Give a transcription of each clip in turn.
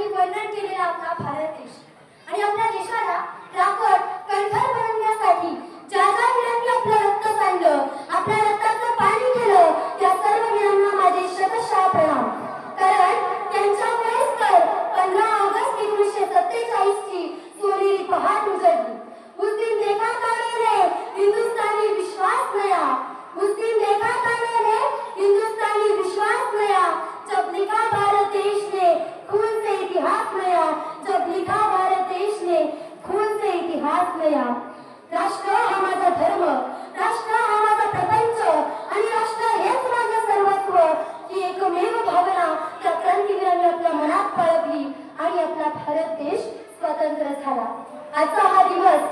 जगातील वर्णन केलेला आपला भारत देश आणि आपल्या देशाला राखट कणखर बनवण्यासाठी ज्या ज्या वीरांनी आपलं रक्त सांडलं, आपल्या रक्ताचं पाणी केलं, त्या सर्व वीरांना माझे शतशः प्रणाम. कारण त्यांच्यामुळेच तर 15 ऑगस्ट 1947 ची सोनेरी पहाट उजळली. उस दिन देखा था मैंने हिंदुस्तानी विश्वास नया, उस दिन देखा था मैंने हिंदुस्तानी विश्वास नया, जब लिखा भारत देश ने खून से इतिहास नया, जब लिखा भारत देश ने खून से इतिहास नया. राष्ट्र हा माझा धर्म, राष्ट्र हा माझा प्रपंच आणि राष्ट्र हेच माझं सर्वस्व ही एकमेव भावना त्या क्रांतीवीरांनी आपल्या मनात बाळगली आणि आपला भारत देश स्वतंत्र झाला. आजचा हा दिवस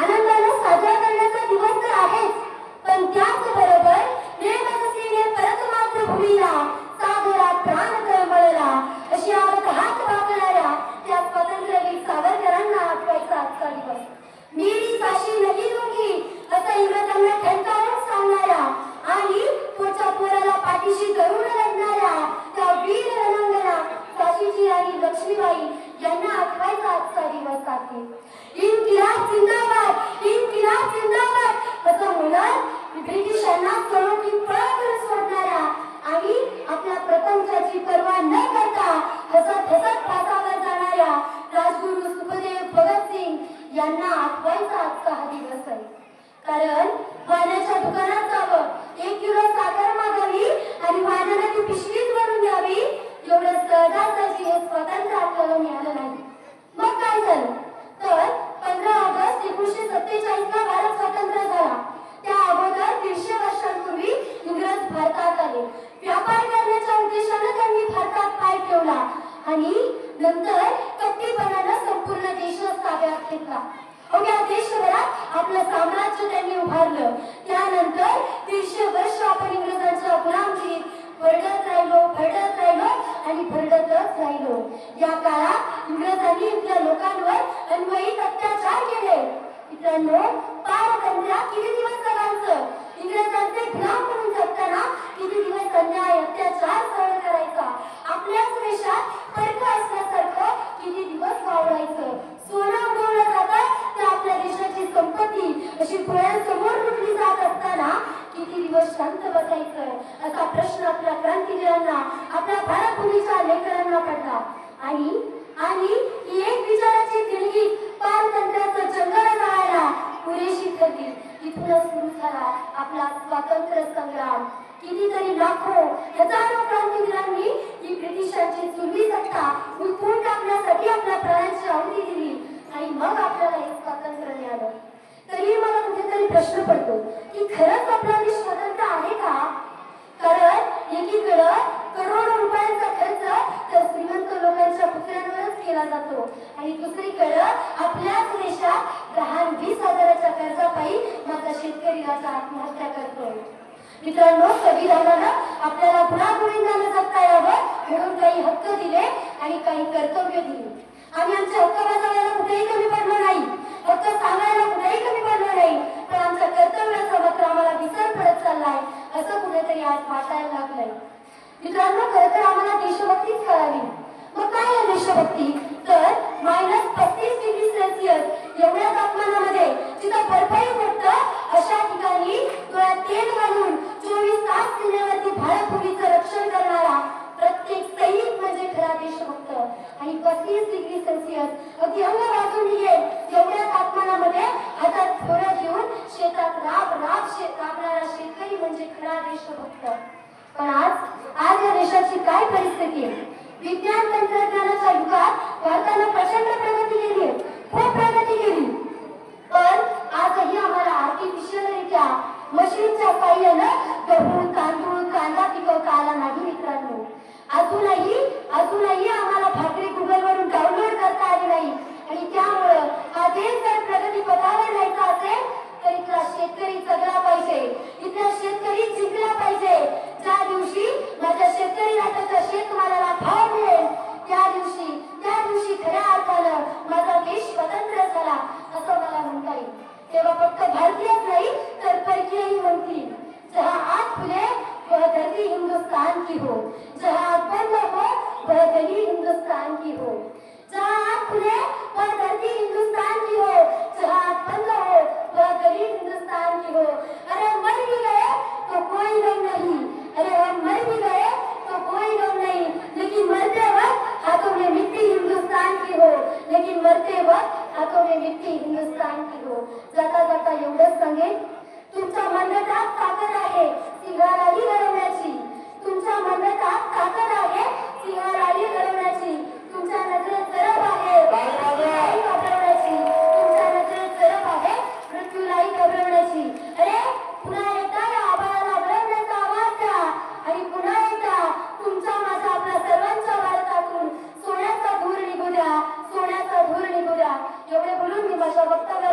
आनंदाने साजरा करण्याचा दिवस तर आहेच, पण त्याचबरोबर नेमकसीने परत मातृभूमीला सागरात प्राण तळमळला अशी आवक हात वाकणाऱ्या त्या स्वातंत्र्यवीर सावरकरांना आठवायचा आजचा दिवस. मेरी फाशी नाही दूंगी असं इंग्रजांना ठणकावून सांगणाऱ्या आणि पुढच्या पोराला पाठीशी धरून लढणाऱ्या त्या वीर रणांगणा झाशीची राणी लक्ष्मीबाई यांना आठवायचा आजचा दिवस आहे. इन्किलाब जिंदाबाद, इन्किलाब जिंदाबाद असं म्हणत ब्रिटिशांना सळोखी पळ सोडणाऱ्या आणि आपल्या प्रपंचाची पर्वा न करता हसत हसत फासावर जाणाऱ्या राजगुरू सुखदेव भगतसिंग यांना आठवायचा आजचा हा दिवस आहे. कारण वाण्याच्या दुकानात जावं, 1 किलो साखर मागावी आणि वाण्याला ती पिशवीच भरून द्यावी एवढं सहजासहजी हे स्वातंत्र्य आपल्याला मिळालं नाही. मग काय झालं तर 15 ऑगस्ट 1947 ला भारत स्वतंत्र झाला. त्या अगोदर 150 वर्षांपूर्वी इंग्रज भारतात आले. व्यापार करण्याच्या उद्देशाने त्यांनी भारतात पाय ठेवला आणि नंतर कपटीपणानं संपूर्ण देशच ताब्यात घेतला. अवघ्या देशभरात आपलं साम्राज्य त्यांनी उभारलं. त्यानंतर 150 वर्ष आपण इंग्रजांच्या गुलामगिरीत भरडत राहिलो आणि भरडतच राहिलो. या काळात इंग्रजांनी इथल्या लोकांवर अन्वयिक अत्याचार केले. मित्रांनो, पारतंत्र्या किती दिवस जगायचं, इंग्रजांचे गुलाम म्हणून जगताना किती दिवस अन्याय अत्याचार सहन करायचा, आपल्याच देशात परक असल्यासारखं किती दिवस वावरायचं. सोनं उडवलं जातं तर आपल्या देशाची संपत्ती अशी डोळ्यांसमोर लुटली जात असताना किती दिवस शांत बसायचं असा प्रश्न आपल्या क्रांतिवीरांना, आपल्या भारतभूमीच्या लेकरांना पडला. आणि ही एक विचाराची दिलगी पारतंत्र्याचं जंगल जाळायला पुरेशी ठरली. इथूनच सुरू झाला आपला स्वातंत्र्य संग्राम. कितीतरी लाखो हजारो क्रांतिवीरांनी ही ब्रिटिशांची जुलमी सत्ता उलथून टाकण्यासाठी आपल्या प्राणांची आहुती दिली आणि मग आपल्याला हे स्वातंत्र्य मिळालं. तरी मला कुठेतरी प्रश्न पडतो की खरंच आपला देश स्वतंत्र आहे का? कारण एकीकडं करोडो रुपयांचा खर्च तर श्रीमंत लोकांच्या पुतळ्यांवरच केला जातो आणि दुसरीकडं आपल्याच देशात 10-20 हजाराच्या कर्जापायी माझा शेतकरी राजा आत्महत्या करतोय. मित्रांनो, संविधानानं आपल्याला गुणागोविंदाने जगता यावं म्हणून काही हक्क दिले आणि काही कर्तव्य दिली. आम्ही आमचे हक्क बजावायला कुठेही कमी पडलो नाही, हक्क सांगायला कुठेही कमी पडलो नाही, पण आमच्या कर्तव्याचा मात्र आम्हाला विसर पडत चाललाय असं कुठेतरी आज वाटायला लागलंय. मित्रांनो, खरं तर आम्हाला देशभक्तीच कळाली. मग काय आहे देशभक्ती तर -35 डिग्री सेल्सिअस एवढ्या तापमानामध्ये जिथं बर्फही पडतं अशा ठिकाणी डोळ्यात तेल घालून 24 तास सीमेवरती भारतभूमीचं रक्षण करणारा प्रत्येक सैनिक म्हणजे खरा देशभक्त. आणि 35 डिग्री सेल्सिअस अगदी अंग वाजून निघेल एवढ्या तापमानामध्ये हातात थोडं घेऊन शेतात राबणारा शेतकरी म्हणजे खरा देशभक्त. पण आज या देशाची काय परिस्थिती आहे? विज्ञान तंत्रज्ञानाच्या युगात भारताने प्रचंड प्रगती केली आहे, खूप प्रगती केली, पण आजही आम्हाला आर्टिफिशियलरित्या मशीनच्या साहाय्यानं गहू, तांदूळ, कांदा पिकवता आला नाही. मित्रांनो, अजूनही आम्हाला भाकरी गुगलवरून डाउनलोड करता आली नाही आणि त्यामुळं हा देश जर प्रगती पथावर न्यायचा असेल तर इथला शेतकरी जगला पाहिजे, इथला शेतकरी जिंकला पाहिजे. ज्या दिवशी माझ्या शेतकरी राजाच्या शेतमालाला भाव मिळेल त्या दिवशी खऱ्या फुले वह धरती हिंदुस्तान की हो, जहां बंद हो वह गली हिंदुस्तान की हो। अरे मर भी गए तो कोई गम नहीं, अरे हम मर भी गए तो कोई गम नहीं, लेकिन मरते वक्त हाथों में मिट्टी हिंदुस्तान की हो, लेकिन मरते वक्त हाथों में मिट्टी हिंदुस्तान की हो। जाता जाता एवढंच सांगेन, तुमच्या मनगटात ताकद आहे सिंहालाही घडवण्याची, तुमच्या मनगटात ताकद आहे सिंहालाही घडवण्याची, तुमच्या नजरेत जरब आहे मृत्यूलाही घाबरवण्याची, तुमच्या नजरेत जरब आहे मृत्यूलाही घाबरवण्याची। अरे पुन्हा एकदा या आभाळाला वळवण्याचा आवाज द्या आणि पुन्हा एकदा तुमच्या माझ्या आपल्या सर्वांच्या भारतातून सोन्याचा धूर निघू द्या, सोन्याचा धूर निघू द्या। एवढे बोलून मी माझ्या वक्तव्याला